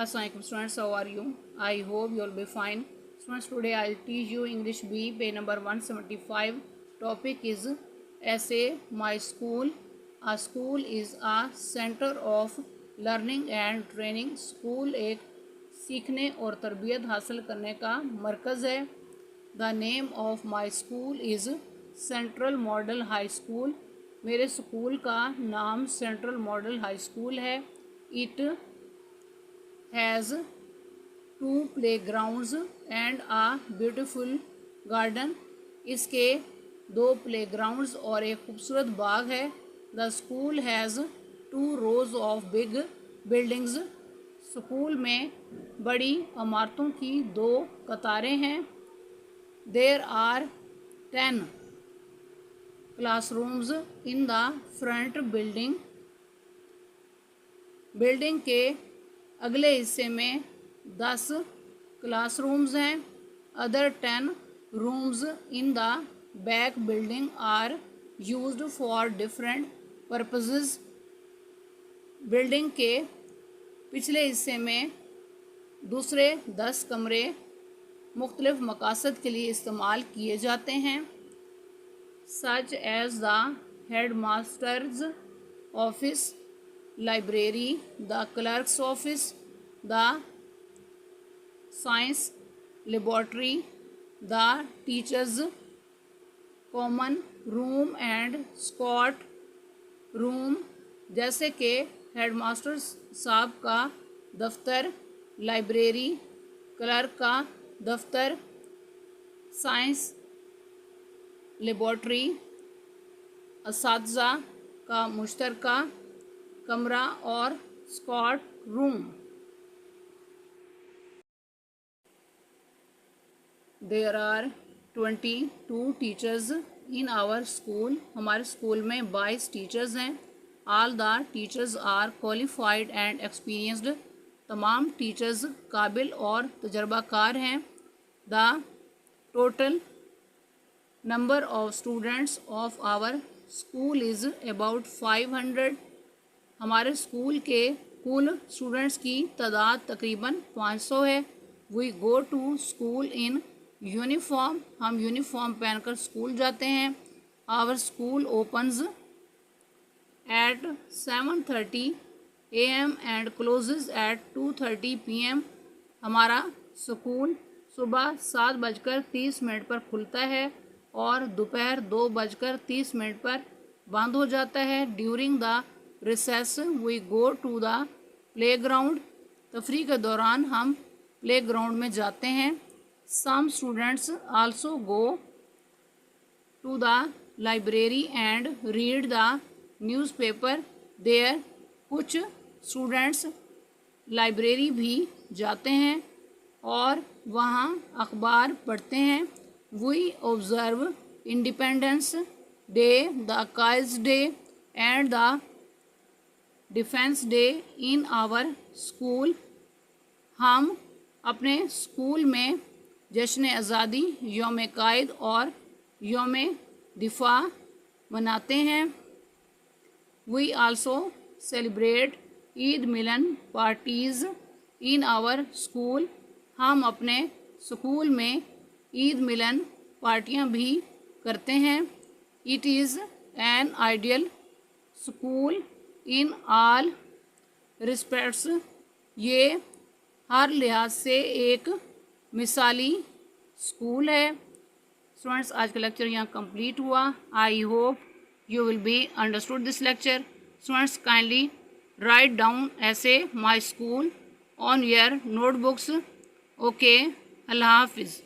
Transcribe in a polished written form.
Assalamualaikum students, how are you? I hope you will be fine. Students, today I will teach you English B, page number 175. Topic is essay, My School. A school is a center of learning and training. School एक सीखने और तरबियत हासिल करने का मरकज़ है. The name of my school is Central Model High School. मेरे school का नाम सेंट्रल मॉडल हाई स्कूल है. It has 2 playgrounds and a beautiful garden. इसके 2 playgrounds और एक खूबसूरत बाग है. The school has 2 rows of big buildings. School में बड़ी इमारतों की 2 कतारें हैं. There are 10 classrooms in the front building. Building के अगले हिस्से में 10 क्लासरूम्स हैं. Other 10 rooms in the back building are used for different purposes. Building के पिछले हिस्से में दूसरे 10 कमरे मुख्तलिफ मकासद के लिए इस्तेमाल किए जाते हैं. सच such as the headmaster's, library, the clerk's office, the science laboratory, the teachers common room and scout room. जैसे कि हेडमास्टर साहब का दफ्तर, लाइब्रेरी, क्लर्क का दफ्तर, साइंस लेबॉर्ट्री, असातिज़ा का मुश्तरका कमरा और scout room. There are 22 teachers in our school. हमारे स्कूल में 22 टीचर्स हैं. All the teachers are qualified and experienced. तमाम टीचर्स काबिल और तजर्बाकार हैं. The total number of students of our school is about 500. हमारे स्कूल के कुल स्टूडेंट्स की तादाद तकरीबन 500 है. We go to school in uniform. हम यूनिफॉर्म पहनकर स्कूल जाते हैं. Our school opens at 7:30 AM and closes at 2:30 PM. हमारा स्कूल सुबह 7:30 पर खुलता है और दोपहर 2:30 पर बंद हो जाता है. During the recess we go to the playground. तफरी के दौरान हम प्ले ग्राउंड में जाते हैं. Some students also go to the library and read the newspaper there. कुछ स्टूडेंट्स लाइब्रेरी भी जाते हैं और वहाँ अखबार पढ़ते हैं. We observe Independence Day, the Quaid day and the Defence Day in our school. हम अपने स्कूल में जश्न आज़ादी, यौम कायद और यौम दिफा मनाते हैं. We also celebrate Eid Milan parties in our school. हम अपने स्कूल में ईद मिलन पार्टियां भी करते हैं. It is an ideal school in all respects. ये हर लिहाज से एक मिसाली स्कूल है. स्टूडेंट्स, आज का लेक्चर यहाँ कंप्लीट हुआ. I hope you will be understood this lecture. Students, kindly write down essay My School on your notebooks. Okay, Allah Hafiz.